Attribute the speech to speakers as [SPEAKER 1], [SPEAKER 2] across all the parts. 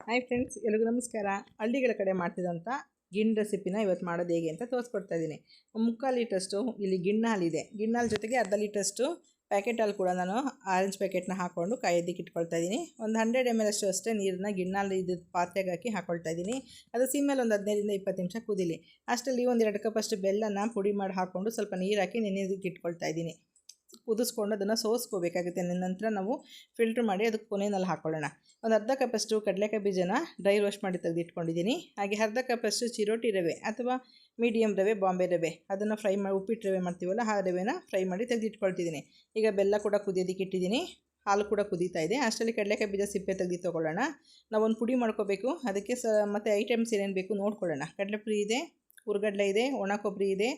[SPEAKER 1] Hi friends, ಎಲ್ಲರಿಗೂ ನಮಸ್ಕಾರ. ಹಳ್ಳಿಗಳ ಕಡೆ ಮಾಡ್ತಿದ್ದಂಥ ಗಿಣ್ಣು ರೆಸಿಪಿನ ಇವತ್ತು ಮಾಡೋದು ಹೇಗೆ ಅಂತ ತೋರಿಸ್ಕೊಡ್ತಾ ಇದ್ದೀನಿ. 3/4 ಲೀಟ್ರಷ್ಟು ಇಲ್ಲಿ ಗಿಣ್ಣು ಹಾಲಿದೆ. ಗಿಣ್ಣು ಹಾಲು ಜೊತೆಗೆ ಅರ್ಧ ಲೀಟ್ರಷ್ಟು ಪ್ಯಾಕೆಟ್ ಹಾಲು ಕೂಡ ನಾನು ಆರೆಂಜ್ ಪ್ಯಾಕೆಟ್ನ ಹಾಕ್ಕೊಂಡು ಕಾಯೋದಕ್ಕೆ ಇಟ್ಕೊಳ್ತಾ ಇದ್ದೀನಿ. ಒಂದು 100 ml ಅಷ್ಟೇ ನೀರನ್ನ ಗಿಣ್ಣು ಹಾಲು ಇದು ಪಾತ್ರೆಗೆ ಹಾಕಿ ಹಾಕ್ಕೊಳ್ತಾ ಇದ್ದೀನಿ. ಅದು ಸಿಮ್ಮೇಲೆ ಒಂದು 15ರಿಂದ 20 ನಿಮಿಷ ಕುದೀಲಿ. ಅಷ್ಟರಲ್ಲಿ ಒಂದು 2 ಕಪ್ ಅಷ್ಟು ಬೆಲ್ಲನ ಪುಡಿ ಮಾಡಿ ಹಾಕ್ಕೊಂಡು ಸ್ವಲ್ಪ ನೀರು ಹಾಕಿ ನೆನೆಯೋದಕ್ಕೆ ಇಟ್ಕೊಳ್ತಾ ಇದ್ದೀನಿ. ಕುದಿಸ್ಕೊಂಡು ಅದನ್ನು ಸೋಸ್ಕೋಬೇಕಾಗುತ್ತೆ. ನಂತರ ನಾವು ಫಿಲ್ಟ್ರ್ ಮಾಡಿ ಅದಕ್ಕೆ ಕೊನೆಯಲ್ಲಿ ಹಾಕ್ಕೊಳ್ಳೋಣ. ಒಂದು ಅರ್ಧ ಕಪ್ಪಷ್ಟು ಕಡಲೆಕಾಯಿ ಬೀಜನ ಡ್ರೈ ರೋಸ್ಟ್ ಮಾಡಿ ತೆಗೆದಿಟ್ಕೊಂಡಿದ್ದೀನಿ. ಹಾಗೆ ಅರ್ಧ ಕಪ್ಪಷ್ಟು ಚಿರೋಟಿ ರವೆ ಅಥವಾ ಮೀಡಿಯಮ್ ರವೆ, ಬಾಂಬೆ ರವೆ, ಅದನ್ನು ಫ್ರೈ ಮಾಡಿ ಉಪ್ಪಿಟ್ಟು ರವೆ ಮಾಡ್ತೀವಲ್ಲ ಆ ರವೆನ ಫ್ರೈ ಮಾಡಿ ತೆಗೆದಿಟ್ಕೊಳ್ತಿದ್ದೀನಿ. ಈಗ ಬೆಲ್ಲ ಕೂಡ ಕುದಿಯೋದಕ್ಕೆ ಇಟ್ಟಿದ್ದೀನಿ. ಹಾಲು ಕೂಡ ಕುದೀತಾ ಇದೆ. ಅಷ್ಟರಲ್ಲಿ ಕಡಲೆಕಾಯಿ ಬೀಜ ಸಿಪ್ಪೆ ತೆಗೆದು ತೊಗೊಳ್ಳೋಣ. ನಾವೊಂದು ಪುಡಿ ಮಾಡ್ಕೋಬೇಕು. ಅದಕ್ಕೆ ಮತ್ತು ಐಟಮ್ಸ್ ಏನೇನು ಬೇಕು ನೋಡ್ಕೊಳ್ಳೋಣ. ಕಡಲೆಪುರಿ ಇದೆ, ಹುರ್ಗಡ್ಲೆ ಇದೆ, ಒಣ ಕೊಬ್ಬರಿ ಇದೆ.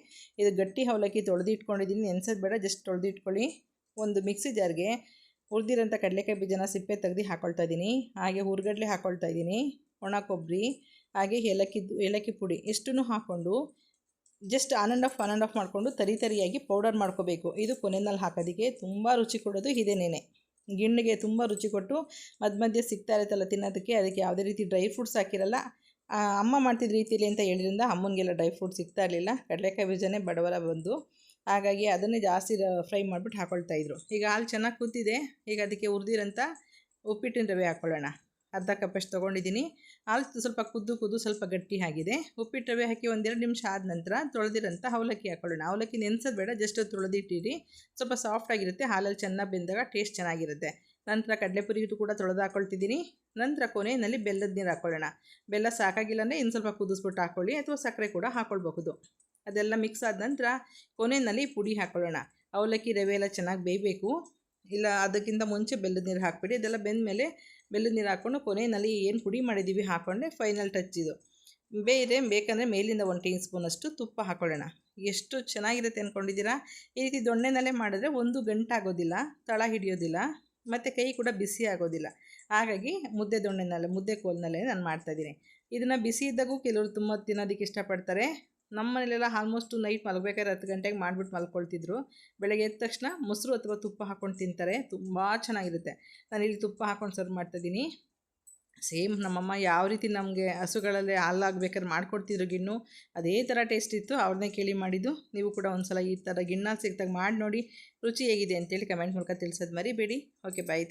[SPEAKER 1] ಇದು ಗಟ್ಟಿ ಅವಲಕ್ಕಿ ತೊಳೆದು ಇಟ್ಕೊಂಡಿದ್ದೀನಿ, ನೆನೆಸೋದು ಬೇಡ, ಜಸ್ಟ್ ತೊಳೆದು ಇಟ್ಕೊಳ್ಳಿ. ಒಂದು ಮಿಕ್ಸಿ ಜಾರ್ಗೆ ಹುರಿದಿರೋಂಥ ಕಡಲೆಕಾಯಿ ಬೀಜನ ಸಿಪ್ಪೆ ತೆಗೆದು ಹಾಕ್ಕೊಳ್ತಾ ಇದ್ದೀನಿ. ಹಾಗೆ ಹುರ್ಗಡ್ಲೆ ಹಾಕ್ಕೊಳ್ತಾ ಇದ್ದೀನಿ, ಒಣ ಕೊಬ್ಬರಿ, ಹಾಗೆ ಏಲಕ್ಕಿ ಪುಡಿ ಇಷ್ಟನ್ನು ಹಾಕ್ಕೊಂಡು ಜಸ್ಟ್ ಆನ್ ಆ್ಯಂಡ್ ಆಫ್ ಮಾಡಿಕೊಂಡು ತರಿಯಾಗಿ ಪೌಡರ್ ಮಾಡ್ಕೋಬೇಕು. ಇದು ಕೊನೆಯಲ್ಲಿ ಹಾಕೋದಕ್ಕೆ ತುಂಬ ರುಚಿ ಕೊಡೋದು ಇದೇನೇನೆ. ಗಿಣ್ಣಿಗೆ ತುಂಬ ರುಚಿ ಕೊಟ್ಟು ಮಧ್ಯೆ ಸಿಗ್ತಾ ಇರುತ್ತಲ್ಲ ತಿನ್ನೋದಕ್ಕೆ, ಅದಕ್ಕೆ ಯಾವುದೇ ರೀತಿ ಡ್ರೈ ಫ್ರೂಟ್ಸ್ ಹಾಕಿರಲ್ಲ. ಅಮ್ಮ ಮಾಡ್ತಿದ್ದ ರೀತಿಯಲ್ಲಿ ಅಂತ ಹೇಳಿದ್ರಿಂದ ಅಮ್ಮನಿಗೆಲ್ಲ ಡ್ರೈ ಫ್ರೂಟ್ಸ್ ಸಿಗ್ತಾ ಇರಲಿಲ್ಲ. ಕಡಲೆಕಾಯಿ ಬೀಜನೇ ಬಡವರ ಬಂದು, ಹಾಗಾಗಿ ಅದನ್ನೇ ಜಾಸ್ತಿ ಫ್ರೈ ಮಾಡಿಬಿಟ್ಟು ಹಾಕ್ಕೊಳ್ತಾಯಿದ್ರು. ಈಗ ಹಾಲು ಚೆನ್ನಾಗಿ ಕೂತಿದೆ. ಈಗ ಅದಕ್ಕೆ ಹುರಿದಿರೋಂಥ ಉಪ್ಪಿಟ್ಟಿನ ರವೆ ಹಾಕ್ಕೊಳ್ಳೋಣ. ಅರ್ಧ ಕಪ್ಪಷ್ಟು ತೊಗೊಂಡಿದ್ದೀನಿ. ಹಾಲು ಸ್ವಲ್ಪ ಕುದ್ದು ಸ್ವಲ್ಪ ಗಟ್ಟಿ ಆಗಿದೆ. ಉಪ್ಪಿಟ್ಟು ರವೆ ಹಾಕಿ 1-2 ನಿಮಿಷ ಆದ ನಂತರ ತೊಳೆದಿರೋಂಥ ಅವಲಕ್ಕಿ ಹಾಕ್ಕೊಳ್ಳೋಣ. ಅವಲಕ್ಕಿ ನೆನೆಸೋದು ಬೇಡ, ಜಸ್ಟ್ ತೊಳೆದಿಟ್ಟಿರಿ. ಸ್ವಲ್ಪ ಸಾಫ್ಟಾಗಿರುತ್ತೆ. ಹಾಲಲ್ಲಿ ಚೆನ್ನಾಗಿ ಬೆಂದಾಗ ಟೇಸ್ಟ್ ಚೆನ್ನಾಗಿರುತ್ತೆ. ನಂತರ ಕಡಲೆಪುರಿ ಕೂಡ ತೊಳೆದು ಹಾಕ್ಕೊಳ್ತಿದ್ದೀನಿ. ನಂತರ ಕೊನೆಯಲ್ಲಿ ಬೆಲ್ಲದ ನೀರು ಹಾಕ್ಕೊಳ್ಳೋಣ. ಬೆಲ್ಲ ಸಾಕಾಗಿಲ್ಲ ಅಂದರೆ ಇನ್ನು ಸ್ವಲ್ಪ ಕುದಿಸ್ಬಿಟ್ಟು ಹಾಕ್ಕೊಳ್ಳಿ, ಅಥವಾ ಸಕ್ಕರೆ ಕೂಡ ಹಾಕ್ಕೊಳ್ಬಹುದು. ಅದೆಲ್ಲ ಮಿಕ್ಸ್ ಆದ ನಂತರ ಕೊನೆಯಲ್ಲಿ ಪುಡಿ ಹಾಕ್ಕೊಳ್ಳೋಣ. ಅವಲಕ್ಕಿ ರವೆ ಎಲ್ಲ ಚೆನ್ನಾಗಿ ಬೇಯಬೇಕು. ಇಲ್ಲ ಅದಕ್ಕಿಂತ ಮುಂಚೆ ಬೆಲ್ಲದ ನೀರು ಹಾಕ್ಬಿಡಿ. ಅದೆಲ್ಲ ಬೆಂದ ಮೇಲೆ ಬೆಲ್ಲದ ನೀರು ಹಾಕ್ಕೊಂಡು ಕೊನೆಯಲ್ಲಿ ಏನು ಪುಡಿ ಮಾಡಿದ್ದೀವಿ ಹಾಕ್ಕೊಂಡೆ ಫೈನಲ್ ಟಚ್ ಇದು. ಬೇಕಂದರೆ ಮೇಲಿಂದ 1 ಟೀ ಸ್ಪೂನಷ್ಟು ತುಪ್ಪ ಹಾಕ್ಕೊಳ್ಳೋಣ. ಎಷ್ಟು ಚೆನ್ನಾಗಿರುತ್ತೆ ಅಂದ್ಕೊಂಡಿದ್ದೀರಾ. ಈ ರೀತಿ ದೊಣ್ಣೆನಲ್ಲೇ ಮಾಡಿದ್ರೆ 1 ಗಂಟೆ ಆಗೋದಿಲ್ಲ, ತಳ ಹಿಡಿಯೋದಿಲ್ಲ, ಮತ್ತು ಕೈ ಕೂಡ ಬಿಸಿ ಆಗೋದಿಲ್ಲ. ಹಾಗಾಗಿ ಮುದ್ದೆ ಕೋಲಿನಲ್ಲೇ ನಾನು ಮಾಡ್ತಾಯಿದ್ದೀನಿ. ಇದನ್ನು ಬಿಸಿ ಇದ್ದಾಗೂ ಕೆಲವರು ತುಂಬ ತಿನ್ನೋದಕ್ಕೆ ಇಷ್ಟಪಡ್ತಾರೆ. ನಮ್ಮ ಮನೇಲೆಲ್ಲ ಆಲ್ಮೋಸ್ಟು ನೈಟ್ ಮಲಗಬೇಕಾದ್ರೆ 10 ಗಂಟೆಗೆ ಮಾಡಿಬಿಟ್ಟು ಮಲ್ಕೊಳ್ತಿದ್ರು. ಬೆಳಗ್ಗೆ ಎದ್ದ ತಕ್ಷಣ ಮೊಸರು ಅಥವಾ ತುಪ್ಪ ಹಾಕ್ಕೊಂಡು ತಿಂತಾರೆ. ತುಂಬ ಚೆನ್ನಾಗಿರುತ್ತೆ. ನಾನಿಲ್ಲಿ ತುಪ್ಪ ಹಾಕ್ಕೊಂಡು ಸರ್ವ್ ಮಾಡ್ತಾಯಿದ್ದೀನಿ. ಸೇಮ್ ನಮ್ಮಮ್ಮ ಯಾವ ರೀತಿ ನಮಗೆ ಹಸುಗಳಲ್ಲಿ ಹಾಲಾಗಬೇಕಾದ್ರೆ ಮಾಡಿಕೊಡ್ತಿದ್ರು ಗಿಣ್ಣು, ಅದೇ ಥರ ಟೇಸ್ಟ್ ಇತ್ತು. ಅವ್ರನ್ನೇ ಕೇಳಿ ಮಾಡಿದ್ದು. ನೀವು ಕೂಡ ಒಂದು ಸಲ ಈ ಥರ ಗಿಣ್ಣು ಸಿಕ್ಕಿದಾಗ ಮಾಡಿ ನೋಡಿ. ರುಚಿ ಹೇಗಿದೆ ಅಂತೇಳಿ ಕಮೆಂಟ್ ಮೂಲಕ ತಿಳಿಸೋದು ಮರಿಬೇಡಿ. ಓಕೆ, ಬಾಯ್.